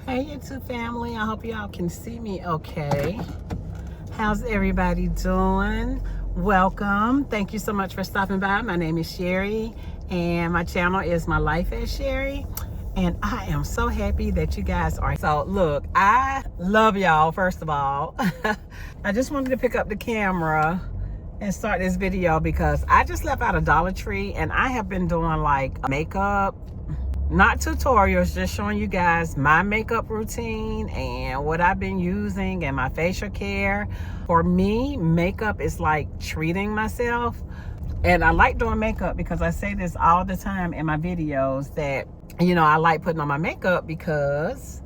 Hey YouTube family, I hope y'all can see me okay. How's everybody doing? Welcome. Thank you so much for stopping by. My name is Sherry and my channel is My Life as Sherry. And I am so happy that you guys are. So look, I love y'all first of all. I just wanted to pick up the camera and start this video because I just left out of Dollar Tree and I have been doing like makeup, not tutorials, just showing you guys my makeup routine and what I've been using and my facial care. For me, makeup is like treating myself. And I like doing makeup because I say this all the time in my videos that, you know, I like putting on my makeup because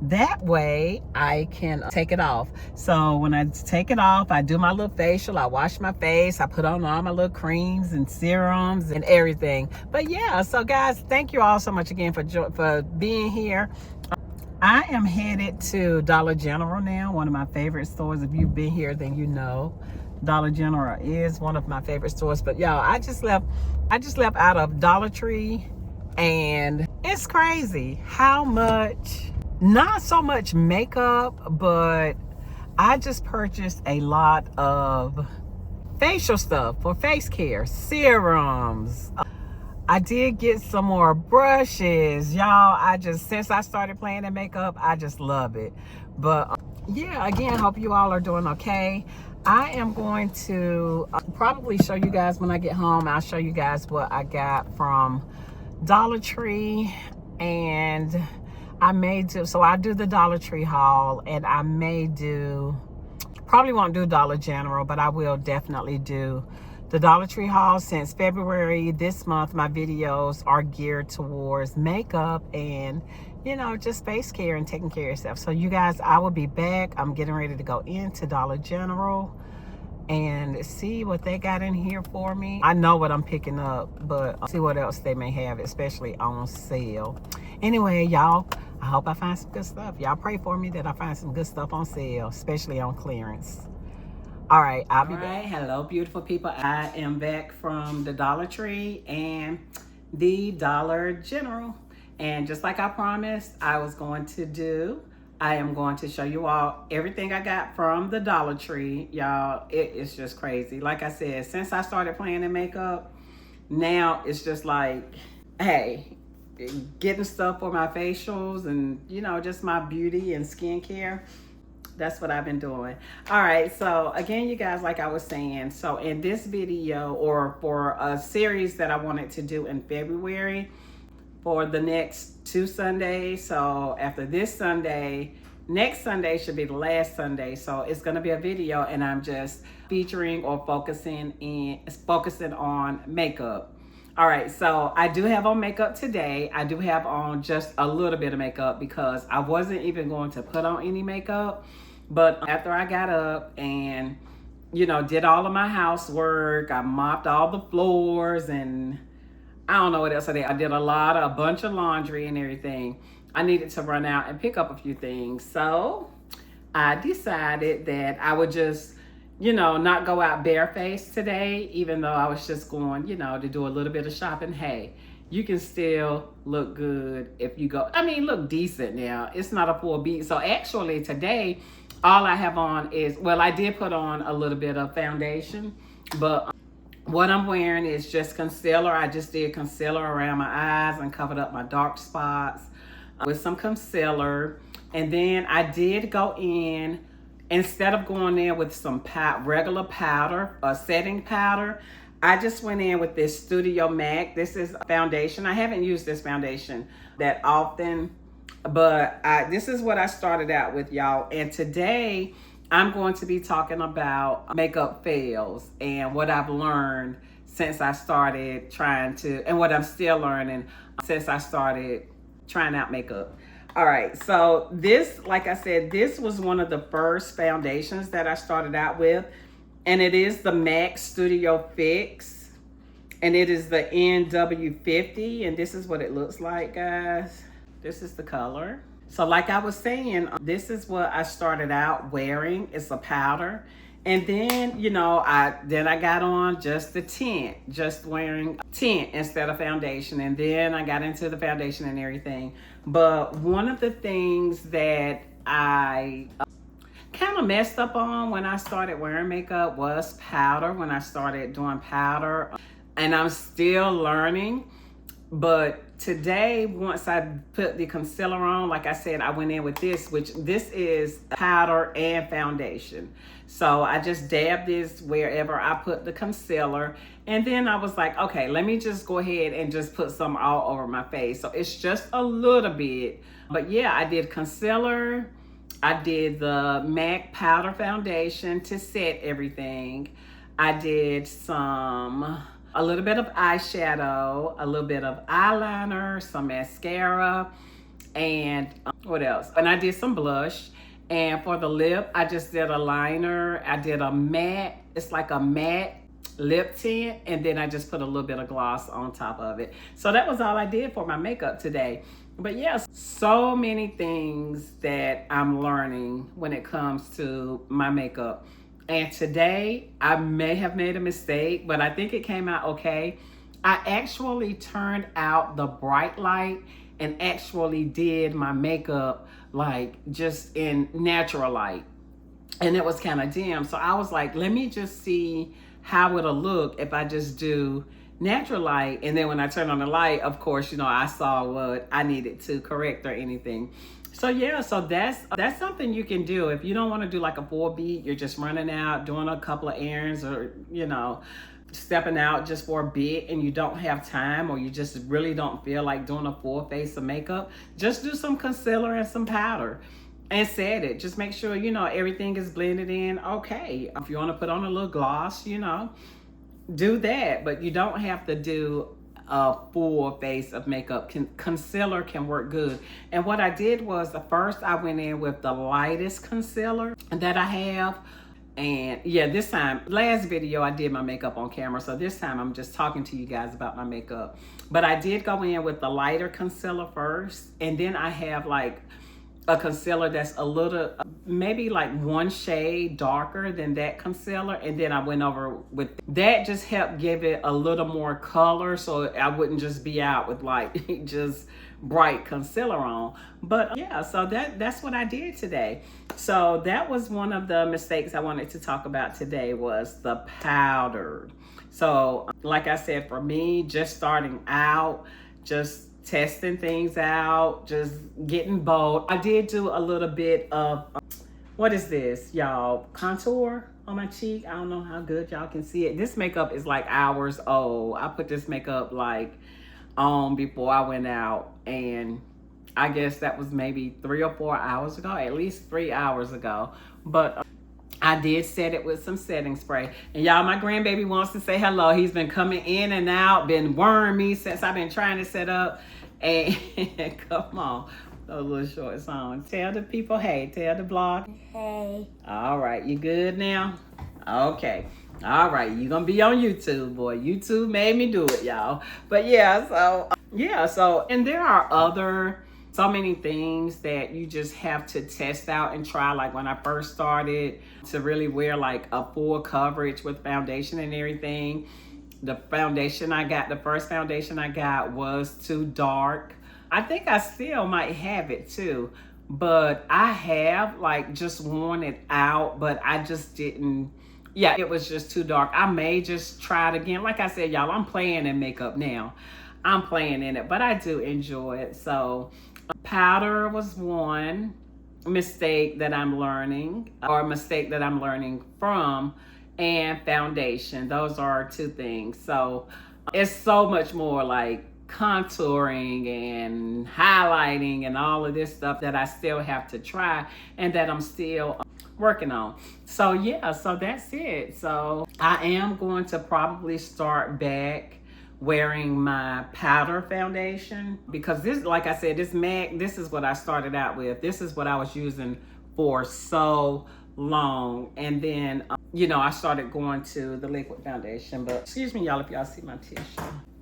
that way I can take it off. So when I take it off, I do my little facial, I wash my face, I put on all my little creams and serums and everything. But yeah, so guys, thank you all so much again for being here. I am headed to Dollar General now, one of my favorite stores. If you've been here, then you know Dollar General is one of my favorite stores. But y'all, I just left out of Dollar Tree and it's crazy how much, not so much makeup, but I just purchased a lot of facial stuff for face care, serums. I did get some more brushes, y'all. Since I started playing in makeup, I just love it. But yeah, again, hope you all are doing okay. I am going to probably show you guys when I get home. I'll show you guys what I got from Dollar Tree, and I may do, so I do the Dollar Tree haul, and I may do, probably won't do Dollar General, but I will definitely do the Dollar Tree haul. Since February this month, my videos are geared towards makeup and, you know, just face care and taking care of yourself. So you guys, I will be back. I'm getting ready to go into Dollar General and see what they got in here for me. I know what I'm picking up, but see what else they may have, especially on sale. Anyway, y'all, I hope I find some good stuff. Y'all pray for me that I find some good stuff on sale, especially on clearance. All right, I'll be back. Hello, beautiful people. I am back from the Dollar Tree and the Dollar General. And just like I promised I was going to do, I am going to show you all everything I got from the Dollar Tree. Y'all, it is just crazy. Like I said, since I started playing in makeup, now it's just like, hey, getting stuff for my facials and, you know, just my beauty and skincare. That's what I've been doing. All right, so again, you guys, like I was saying, so in this video, or for a series that I wanted to do in February for the next 2 Sundays, so after this Sunday, next Sunday should be the last Sunday, so it's gonna be a video and I'm just featuring or focusing on makeup. All right, so I do have on makeup today. I do have on just a little bit of makeup because I wasn't even going to put on any makeup. But after I got up and, you know, did all of my housework, I mopped all the floors and I don't know what else I did. I did a bunch of laundry and everything. I needed to run out and pick up a few things. So I decided that I would just, you know, not go out barefaced today, even though I was just going, you know, to do a little bit of shopping. Hey, you can still look good if you go, I mean, look decent now. It's not a full beat. So actually today, all I have on is, well, I did put on a little bit of foundation, but what I'm wearing is just concealer. I just did concealer around my eyes and covered up my dark spots with some concealer. And then I did go in, instead of going in with some regular powder, setting powder, I just went in with this Studio MAC. This is a foundation. I haven't used this foundation that often, but this is what I started out with, y'all. And today I'm going to be talking about makeup fails and what I've learned since I started and what I'm still learning since I started trying out makeup. All right, so this, like I said, this was one of the first foundations that I started out with, and it is the MAC Studio Fix, and it is the NW50, and this is what it looks like, guys. This is the color. So like I was saying, this is what I started out wearing. It's a powder, And then, you know, I got on just the tint, just wearing tint instead of foundation. And then I got into the foundation and everything. But one of the things that I kind of messed up on when I started wearing makeup was powder, when I started doing powder. And I'm still learning. But today, once I put the concealer on, like I said, I went in with this, which this is powder and foundation. So I just dabbed this wherever I put the concealer. And then I was like, okay, let me just go ahead and just put some all over my face. So it's just a little bit. But yeah, I did concealer. I did the MAC powder foundation to set everything. I did a little bit of eyeshadow, a little bit of eyeliner, some mascara, and what else? And I did some blush. And for the lip, I just did a liner. I did a matte, it's like a matte lip tint, and then I just put a little bit of gloss on top of it. So that was all I did for my makeup today. But yes, so many things that I'm learning when it comes to my makeup. And today, I may have made a mistake, but I think it came out okay. I actually turned out the bright light and actually did my makeup like just in natural light. And it was kind of dim. So I was like, let me just see how it'll look if I just do natural light. And then when I turn on the light, of course, you know, I saw what I needed to correct or anything. So yeah, so that's something you can do. If you don't want to do like a full beat, you're just running out, doing a couple of errands, or, you know, stepping out just for a bit and you don't have time, or you just really don't feel like doing a full face of makeup, just do some concealer and some powder and set it. Just make sure, you know, everything is blended in okay. If you want to put on a little gloss, you know, do that, but you don't have to do a full face of makeup. Concealer can work good. And what I did was, the first I went in with the lightest concealer that I have. And yeah, this time, last video I did my makeup on camera, so this time I'm just talking to you guys about my makeup. But I did go in with the lighter concealer first, and then I have like a concealer that's a little, maybe like one shade darker than that concealer, and then I went over with that. Just helped give it a little more color, so I wouldn't just be out with like just bright concealer on. But yeah, so that's what I did today. So that was one of the mistakes I wanted to talk about today, was the powder. So like I said, for me, just starting out, just testing things out, just getting bold. I did do a little bit of, what is this, y'all? Contour on my cheek. I don't know how good y'all can see it. This makeup is like hours old. I put this makeup like on before I went out, and I guess that was maybe 3 or 4 hours ago, at least 3 hours ago. But I did set it with some setting spray. And y'all, my grandbaby wants to say hello. He's been coming in and out, been worrying me since I've been trying to set up. And come on, those little short songs. Tell the people, hey, tell the blog. Hey. All right, you good now? Okay. All right, you're gonna be on YouTube, boy. YouTube made me do it, y'all. But yeah, so, and there are so many things that you just have to test out and try. Like when I first started to really wear like a full coverage with foundation and everything, the first foundation I got was too dark. I think I still might have it too, but I have like just worn it out, but I just didn't. Yeah, it was just too dark. I may just try it again. Like I said, y'all, I'm playing in makeup now. I'm playing in it, but I do enjoy it. So powder was one mistake that I'm learning, or a mistake that I'm learning from, and foundation. Those are two things. So it's so much more like contouring and highlighting and all of this stuff that I still have to try, and that I'm still working on. So yeah, so that's it. So I am going to probably start back wearing my powder foundation, because this, like I said, this MAC, this is what I started out with. This is what I was using for so long. And then, you know, I started going to the liquid foundation. But excuse me, y'all, if y'all see my tissue.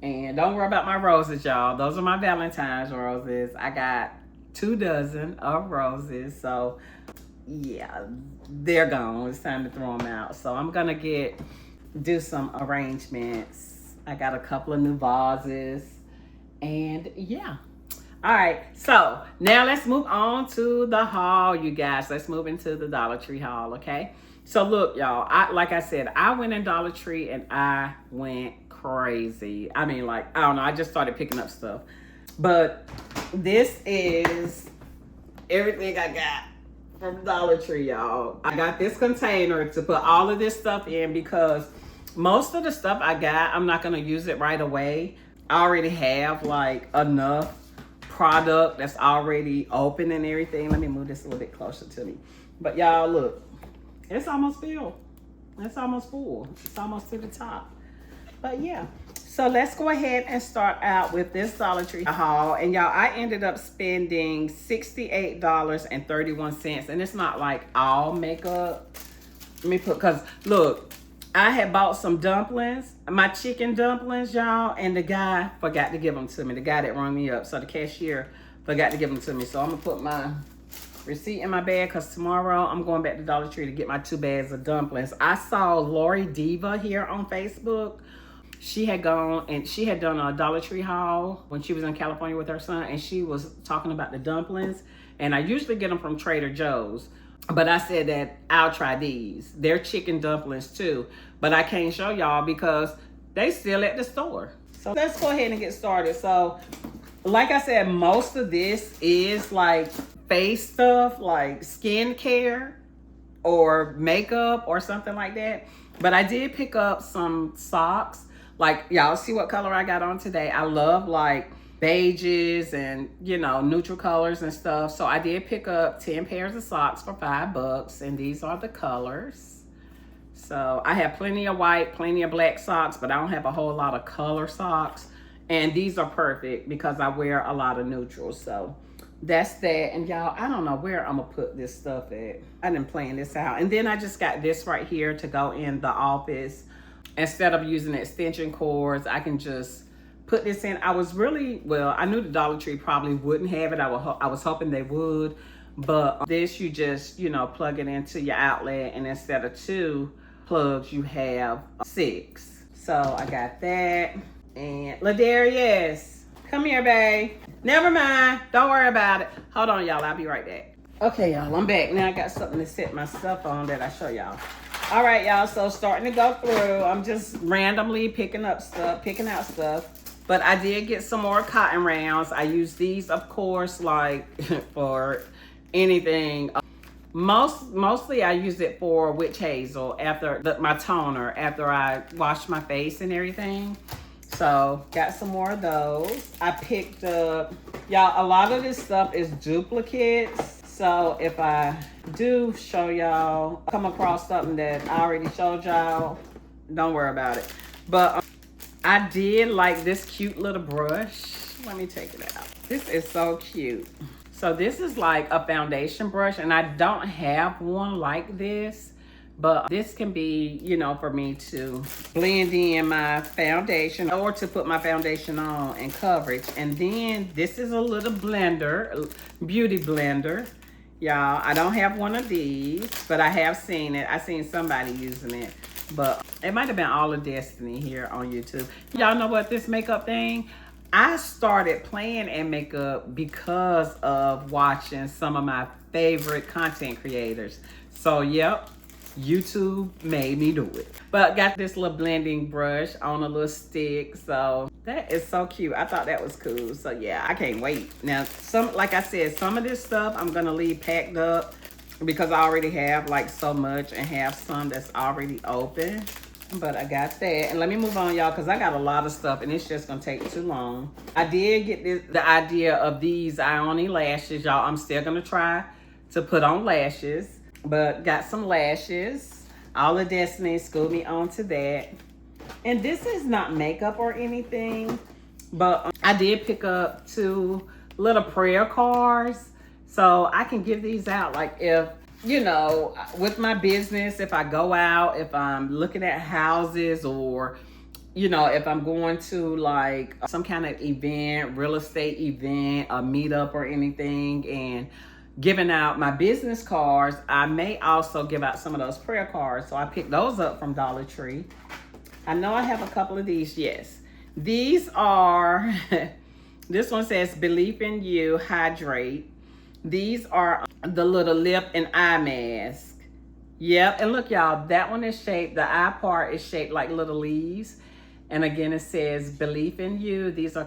And don't worry about my roses, y'all. Those are my Valentine's roses. I got 2 dozen of roses. So yeah, they're gone. It's time to throw them out. So I'm gonna do some arrangements. I got a couple of new vases, and yeah. All right, so now let's move on to the haul, you guys. Let's move into the Dollar Tree haul, okay? So look, y'all, like I said, I went in Dollar Tree and I went crazy. I mean, like, I don't know, I just started picking up stuff. But this is everything I got from Dollar Tree, y'all. I got this container to put all of this stuff in because most of the stuff I got, I'm not gonna use it right away. I already have like enough product that's already open and everything. Let me move this a little bit closer to me. But y'all, look, it's almost filled. It's almost full. It's almost to the top. But yeah, so let's go ahead and start out with this Dollar Tree haul. And y'all, I ended up spending $68.31. And it's not like all makeup. Let me put, because look, I had bought some dumplings, my chicken dumplings, y'all, and the guy forgot to give them to me. The guy that rung me up. So the cashier forgot to give them to me. So I'm going to put my receipt in my bag because tomorrow I'm going back to Dollar Tree to get my 2 bags of dumplings. I saw Lori Diva here on Facebook. She had gone and she had done a Dollar Tree haul when she was in California with her son, and she was talking about the dumplings. And I usually get them from Trader Joe's. But I said that I'll try these. They're chicken dumplings too. But I can't show y'all because they still at the store. So let's go ahead and get started. So like I said, most of this is like face stuff, like skincare or makeup or something like that. But I did pick up some socks. Like, y'all see what color I got on today. I love like beiges and, you know, neutral colors and stuff. So I did pick up 10 pairs of socks for $5, and these are the colors. So I have plenty of white, plenty of black socks, but I don't have a whole lot of color socks. And these are perfect because I wear a lot of neutrals. So that's that. And y'all, I don't know where I'm gonna put this stuff at. I didn't plan this out. And then I just got this right here to go in the office. Instead of using extension cords, I can just put this in. I was really, well, I knew the Dollar Tree probably wouldn't have it. I was hoping they would. But this, you just, you know, plug it into your outlet, and instead of 2 plugs, you have 6. So I got that. And Ladarius, come here, babe. Never mind. Don't worry about it. Hold on, y'all. I'll be right back. Okay, y'all. I'm back. Now I got something to set my stuff on that I show y'all. All right, y'all. So starting to go through. I'm just randomly picking out stuff. But I did get some more cotton rounds. I use these, of course, like for anything. Mostly I use it for witch hazel after my toner, after I wash my face and everything. So got some more of those. I picked up, y'all, a lot of this stuff is duplicates. So if I do show y'all, come across something that I already showed y'all, don't worry about it. But I did like this cute little brush. Let me take it out. This is so cute. So this is like a foundation brush, and I don't have one like this, but this can be, you know, for me to blend in my foundation or to put my foundation on and coverage. And then this is a little blender, beauty blender. Y'all, I don't have one of these, but I have seen it. I seen somebody using it, but it might have been All of Destiny here on YouTube. Y'all know what, this makeup thing, I started playing in makeup because of watching some of my favorite content creators. So yep, YouTube made me do it. But got this little blending brush on a little stick. So that is so cute. I thought that was cool. So yeah, I can't wait. Now, like I said, some of this stuff I'm gonna leave packed up because I already have like so much, and have some that's already open. But I got that. And let me move on, y'all, because I got a lot of stuff and it's just gonna take too long. I did get the idea of these Ioni lashes, y'all. I'm still gonna try to put on lashes, but got some lashes. All of Destiny schooled me on to that. And this is not makeup or anything, but I did pick up 2 little prayer cards. So I can give these out, like, if, you know, with my business, if I go out, if I'm looking at houses, or, you know, if I'm going to like some kind of event, real estate event, a meetup or anything, and, giving out my business cards, I may also give out some of those prayer cards. So I picked those up from Dollar Tree. I know I have a couple of these. Yes. These are, this one says, Believe in You, Hydrate. These are the little lip and eye mask. Yep. And look, y'all, that one is shaped, the eye part is shaped like little leaves. And again, it says Believe in You. These are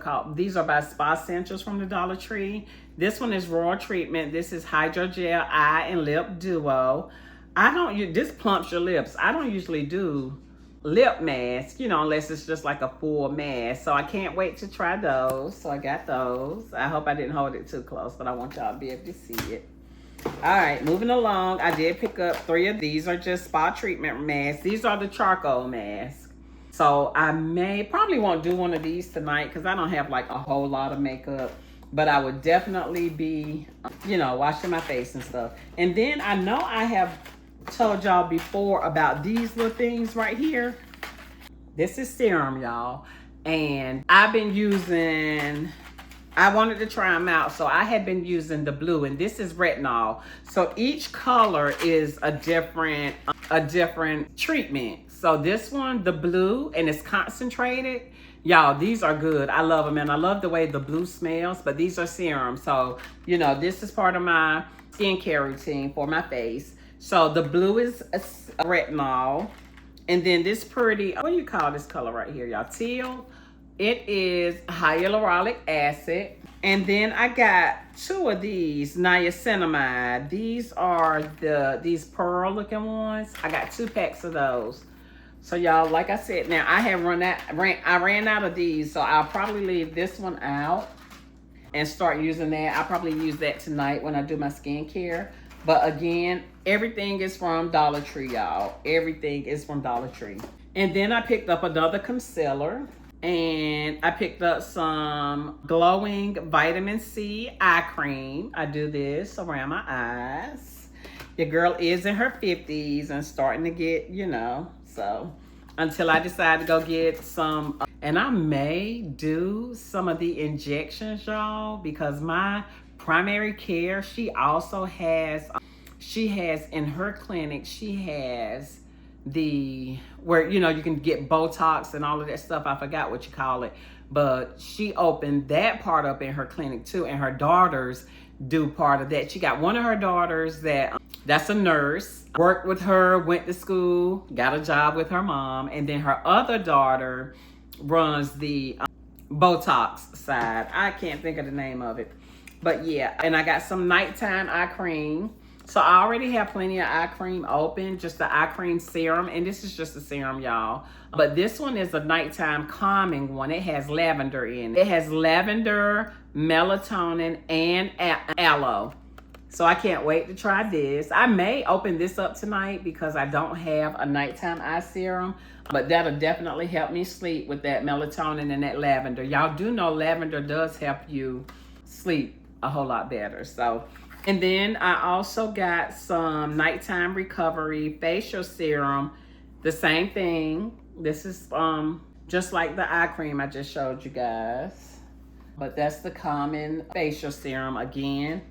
by Spa Essentials from the Dollar Tree. This one is Raw Treatment. This is Hydrogel Eye and Lip Duo. This plumps your lips. I don't usually do lip mask, unless it's just like a full mask. So I can't wait to try those. So I got those. I hope I didn't hold it too close, but I want y'all to be able to see it. All right, moving along. I did pick up 3 of these. Are just spa treatment masks. These are the charcoal masks. So I probably won't do one of these tonight because I don't have like a whole lot of makeup. But I would definitely be, washing my face and stuff. And then I know I have told y'all before about these little things right here. This is serum, y'all. And I've been using, I wanted to try them out. So I had been using the blue, and this is retinol. So each color is a different treatment. So this one, the blue, and it's concentrated. Y'all, these are good. I love them, and I love the way the blue smells, but these are serums. So, this is part of my skincare routine for my face. So the blue is a retinol. And then this pretty, what do you call this color right here, y'all? Teal. It is hyaluronic acid. And then I got 2 of these niacinamide. These are these pearl looking ones. I got 2 packs of those. So y'all, like I said, now I have I ran out of these, so I'll probably leave this one out and start using that. I'll probably use that tonight when I do my skincare. But again, everything is from Dollar Tree, y'all. Everything is from Dollar Tree. And then I picked up another concealer, and I picked up some glowing vitamin C eye cream. I do this around my eyes. Your girl is in her 50s and starting to get, so until I decide to go get some, and I may do some of the injections, y'all, because my primary care, she has in her clinic, she has where, you can get Botox and all of that stuff. I forgot what you call it, but she opened that part up in her clinic too. And her daughters do part of that. She got one of her daughters that's a nurse, worked with her, went to school, got a job with her mom. And then her other daughter runs the Botox side. I can't think of the name of it. But yeah, and I got some nighttime eye cream. So I already have plenty of eye cream open, just the eye cream serum. And this is just a serum, y'all. But this one is a nighttime calming one. It has lavender in it. It has lavender, melatonin, and aloe. So I can't wait to try this. I may open this up tonight because I don't have a nighttime eye serum. But that'll definitely help me sleep with that melatonin and that lavender. Y'all do know lavender does help you sleep a whole lot better. So, and then I also got some nighttime recovery facial serum. The same thing. This is just like the eye cream I just showed you guys. But that's the common facial serum again.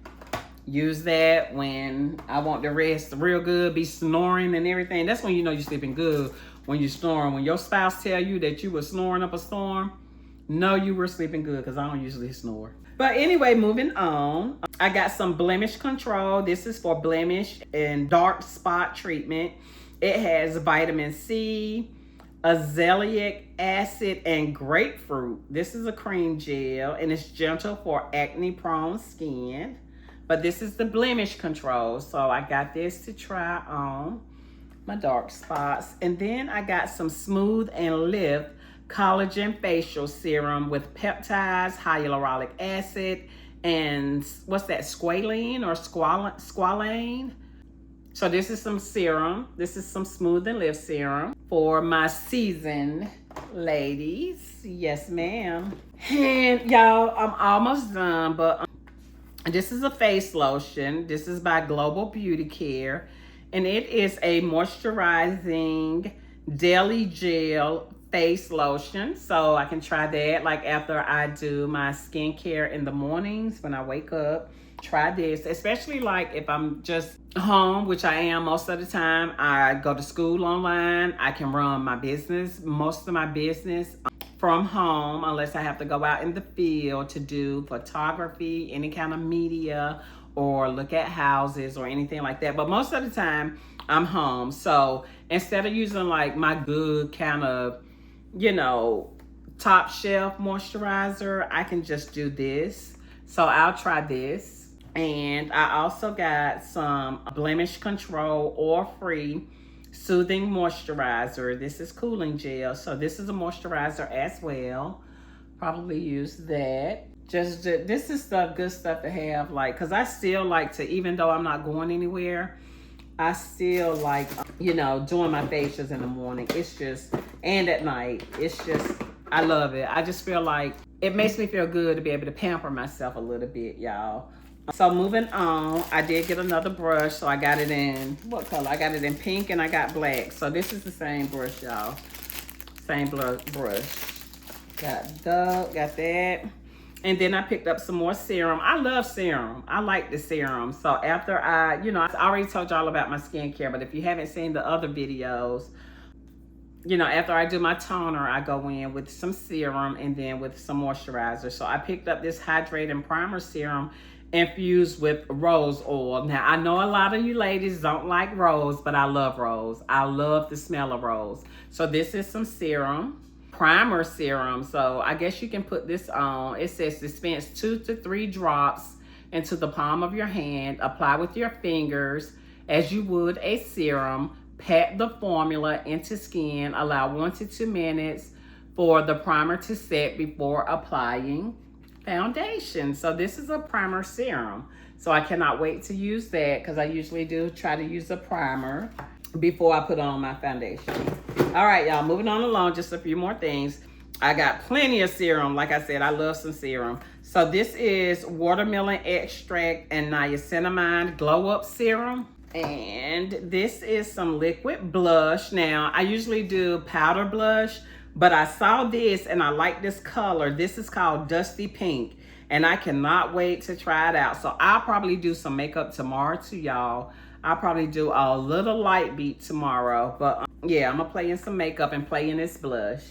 Use that when I want to rest real good, be snoring and everything. That's when you know you're sleeping good, when you're snoring. When your spouse tell you that you were snoring up a storm, know you were sleeping good, because I don't usually snore. But anyway, moving on. I got some blemish control. This is for blemish and dark spot treatment. It has vitamin C, azelaic acid, and grapefruit. This is a cream gel, and it's gentle for acne-prone skin. But this is the blemish control. So I got this to try on my dark spots. And then I got some Smooth and Lift collagen facial serum with peptides, hyaluronic acid, and what's that, squalene or squalane? So this is some serum. This is some Smooth and Lift serum for my seasoned ladies. Yes, ma'am. And y'all, I'm almost done, but this is a face lotion. This is by Global Beauty Care, and it is a moisturizing daily gel face lotion. So I can try that like after I do my skincare in the mornings when I wake up. try this, especially like if I'm just home, which I am most of the time. I go to school online. I can run my business, most of my business from home, unless I have to go out in the field to do photography, any kind of media, or look at houses or anything like that. But most of the time I'm home. So instead of using like my good kind of, you know, top shelf moisturizer, I can just do this. So I'll try this. And I also got some blemish control oil-free soothing moisturizer. This is cooling gel. So this is a moisturizer as well. Probably use that. Just this is good stuff to have, like, because I still like to, even though I'm not going anywhere, I still like, you know, doing my facials in the morning. It's just, and at night, it's just, I love it. I just feel like it makes me feel good to be able to pamper myself a little bit, y'all. So moving on, I did get another brush. So I got it in, what color? I got it in pink and I got black. So this is the same brush, y'all. Same brush. Got that. And then I picked up some more serum. I love serum. I like the serum. So after I already told y'all about my skincare, but if you haven't seen the other videos, you know, after I do my toner, I go in with some serum and then with some moisturizer. So I picked up this hydrating primer serum infused with rose oil. Now, I know a lot of you ladies don't like rose, but I love rose. I love the smell of rose. So this is some serum. Primer serum. So I guess you can put this on. It says dispense 2 to 3 drops into the palm of your hand. Apply with your fingers as you would a serum. Pat the formula into skin. Allow 1 to 2 minutes for the primer to set before applying foundation. So this is a primer serum. So I cannot wait to use that because I usually do try to use a primer before I put on my foundation. All right, y'all, moving on along, just a few more things. I got plenty of serum. Like I said, I love some serum. So this is watermelon extract and niacinamide glow up serum. And this is some liquid blush. Now, I usually do powder blush, but I saw this and I like this color. This is called Dusty Pink. And I cannot wait to try it out. So I'll probably do some makeup tomorrow too, y'all. I'll probably do a little light beat tomorrow. But yeah, I'm gonna play in some makeup and play in this blush.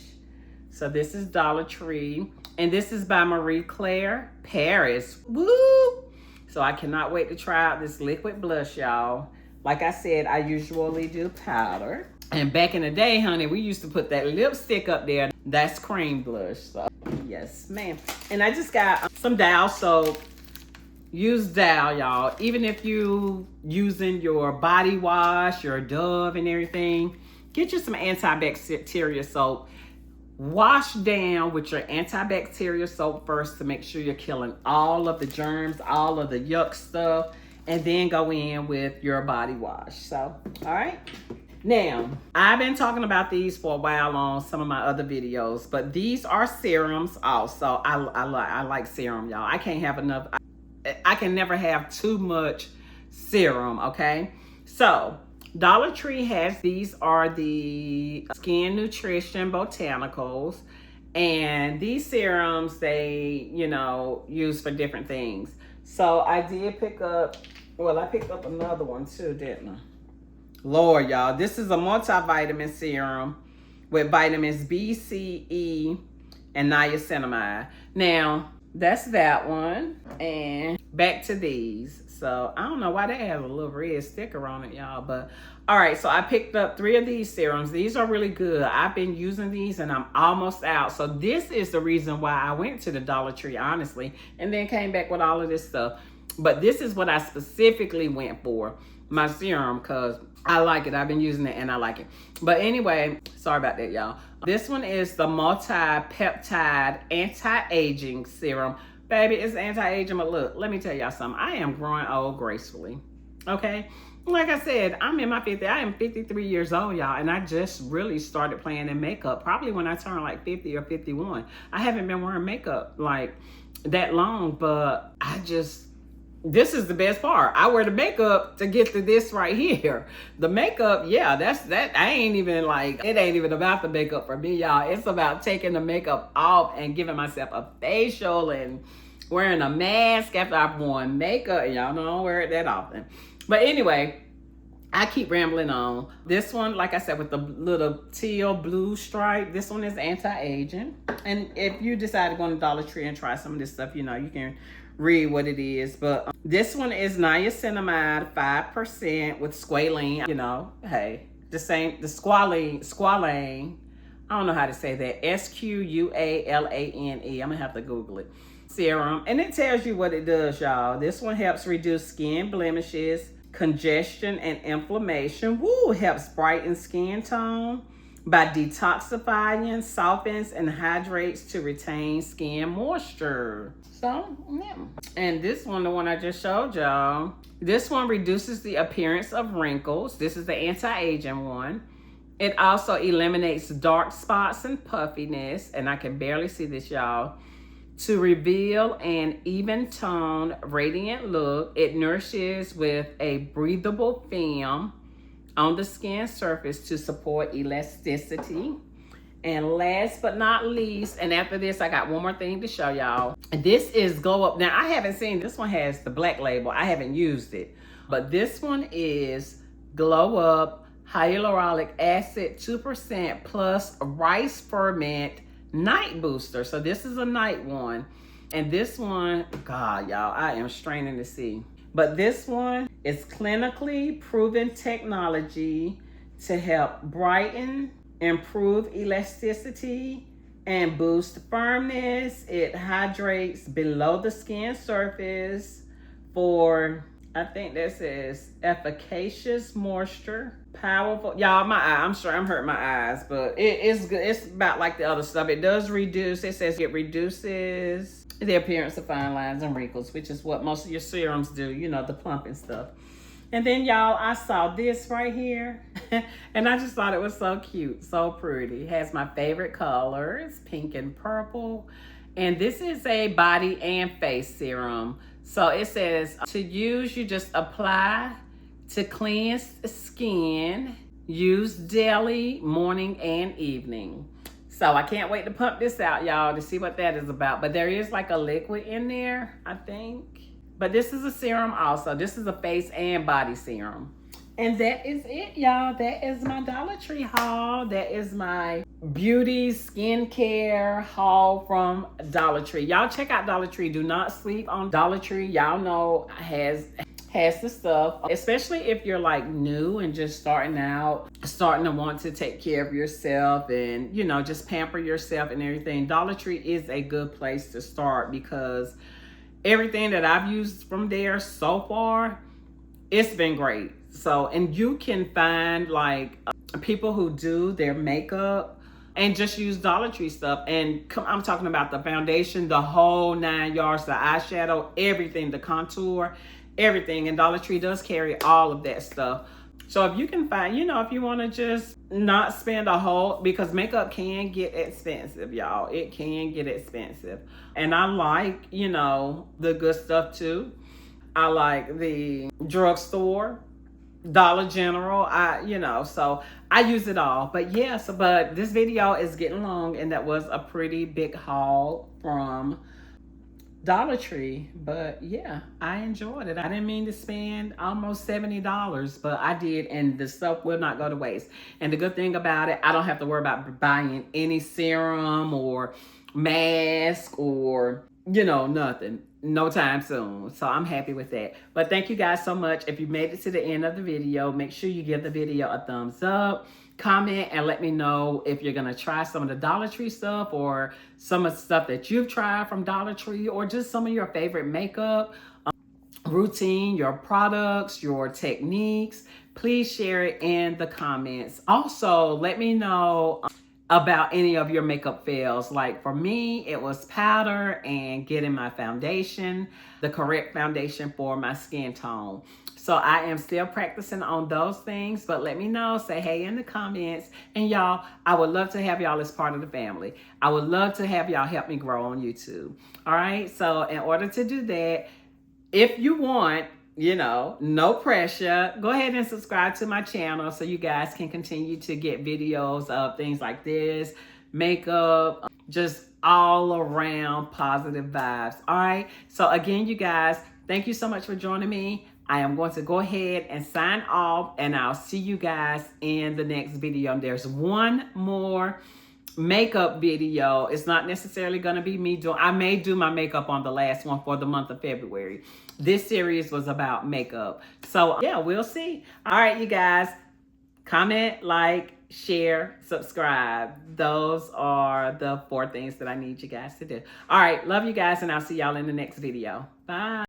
So this is Dollar Tree. And this is by Marie Claire Paris. Woo! So I cannot wait to try out this liquid blush, y'all. Like I said, I usually do powder. And back in the day, honey, we used to put that lipstick up there. That's cream blush. So yes, ma'am. And I just got some Dial soap. Use Dial, y'all. Even if you using your body wash, your Dove and everything, get you some antibacterial soap. Wash down with your antibacterial soap first to make sure you're killing all of the germs, all of the yuck stuff, and then go in with your body wash. So, all right. Now, I've been talking about these for a while on some of my other videos, but these are serums also. I like serum, y'all. I can't have enough. I can never have too much serum, okay? So, Dollar Tree has, these are the Skin Nutrition Botanicals. And these serums, they, you know, use for different things. So I did pick up, well, I picked up another one too, didn't I? Lord, y'all, this is a multivitamin serum with vitamins B, C, E, and niacinamide. Now, that's that one. And back to these. So I don't know why they have a little red sticker on it, y'all. But all right, so I picked up 3 of these serums. These are really good. I've been using these and I'm almost out. So this is the reason why I went to the Dollar Tree, honestly, and then came back with all of this stuff. But this is what I specifically went for, my serum, because I like it. I've been using it and I like it. But anyway, sorry about that, y'all. This one is the multi-peptide anti-aging serum. Baby, it's anti-aging, but look, let me tell y'all something. I am growing old gracefully, okay? Like I said, I'm in my 50s. I am 53 years old, y'all, and I just really started playing in makeup probably when I turned like 50 or 51. I haven't been wearing makeup like that long, but this is the best part. I wear the makeup to get to this right here. The makeup, yeah, that. I ain't even like, it ain't even about the makeup for me, y'all. It's about taking the makeup off and giving myself a facial and wearing a mask after I've worn makeup, and y'all know I don't wear it that often. But anyway, I keep rambling on. This one, like I said, with the little teal blue stripe, this one is anti-aging. And if you decide to go to Dollar Tree and try some of this stuff, you know, you can read what it is. But this one is niacinamide 5% with squalane. You know, hey, the squalane. I don't know how to say that. SQUALANE. I'm gonna have to Google it. Serum, and it tells you what it does, y'all. This one helps reduce skin blemishes, congestion, and inflammation. Woo, helps brighten skin tone by detoxifying, softens, and hydrates to retain skin moisture. So, yeah. And this one, the one I just showed y'all, this one reduces the appearance of wrinkles. This is the anti-aging one. It also eliminates dark spots and puffiness, and I can barely see this, y'all. To reveal an even tone, radiant look, it nourishes with a breathable film on the skin surface to support elasticity. And last but not least, and after this, I got one more thing to show y'all. This is Glow Up. Now, I haven't seen, this one has the black label. I haven't used it. But this one is Glow Up Hyaluronic Acid 2% plus rice ferment night booster. So this is a night one, and this one, God, y'all, I am straining to see. But this one is clinically proven technology to help brighten, improve elasticity, and boost firmness. It hydrates below the skin surface for, I think that says efficacious moisture. Powerful. Y'all, my eye, I'm sure I'm hurting my eyes, but it's good. It's about like the other stuff. It does reduce, it says it reduces the appearance of fine lines and wrinkles, which is what most of your serums do, you know, the plumping stuff. And then y'all, I saw this right here and I just thought it was so cute, so pretty. It has my favorite colors, pink and purple. And this is a body and face serum. So it says to use, you just apply to cleanse skin, use daily, morning and evening. So I can't wait to pump this out, y'all, to see what that is about. But there is like a liquid in there, I think. But this is a serum also. This is a face and body serum. And that is it, y'all. That is my Dollar Tree haul. That is my beauty skincare haul from Dollar Tree. Y'all check out Dollar Tree. Do not sleep on Dollar Tree. Y'all know has the stuff, especially if you're like new and just starting out, starting to want to take care of yourself and, you know, just pamper yourself and everything. Dollar Tree is a good place to start because everything that I've used from there so far, it's been great. So, and you can find like people who do their makeup and just use Dollar Tree stuff. And I'm talking about the foundation, the whole 9 yards, the eyeshadow, everything, the contour, everything. And Dollar Tree does carry all of that stuff. So if you can find, you know, if you want to just not spend a whole, because makeup can get expensive, y'all. It can get expensive. And I like, you know, the good stuff too. I like the drugstore, Dollar General, so I use it all. But yes, but this video is getting long, and that was a pretty big haul from Dollar Tree. But yeah, I enjoyed it. I didn't mean to spend almost $70, but I did, and the stuff will not go to waste. And the good thing about it, I don't have to worry about buying any serum or mask or, you know, nothing. No time soon. So I'm happy with that. But thank you guys so much. If you made it to the end of the video, make sure you give the video a thumbs up, comment, and let me know if you're going to try some of the Dollar Tree stuff or some of the stuff that you've tried from Dollar Tree, or just some of your favorite makeup routine, your products, your techniques. Please share it in the comments. Also, let me know about any of your makeup fails. Like for me, it was powder and getting my foundation, the correct foundation for my skin tone. So I am still practicing on those things, but let me know, say hey in the comments. And y'all, I would love to have y'all as part of the family. I would love to have y'all help me grow on YouTube. All right, so in order to do that, if you want, you know, no pressure, go ahead and subscribe to my channel so you guys can continue to get videos of things like this, makeup, just all around positive vibes. All right. So again, you guys, thank you so much for joining me. I am going to go ahead and sign off, and I'll see you guys in the next video. There's one more makeup video. It's not necessarily going to be me doing, I may do my makeup on the last one for the month of February. This series was about makeup. So yeah, we'll see. All right, you guys, comment, like, share, subscribe. Those are the 4 things that I need you guys to do. All right, love you guys, and I'll see y'all in the next video. Bye.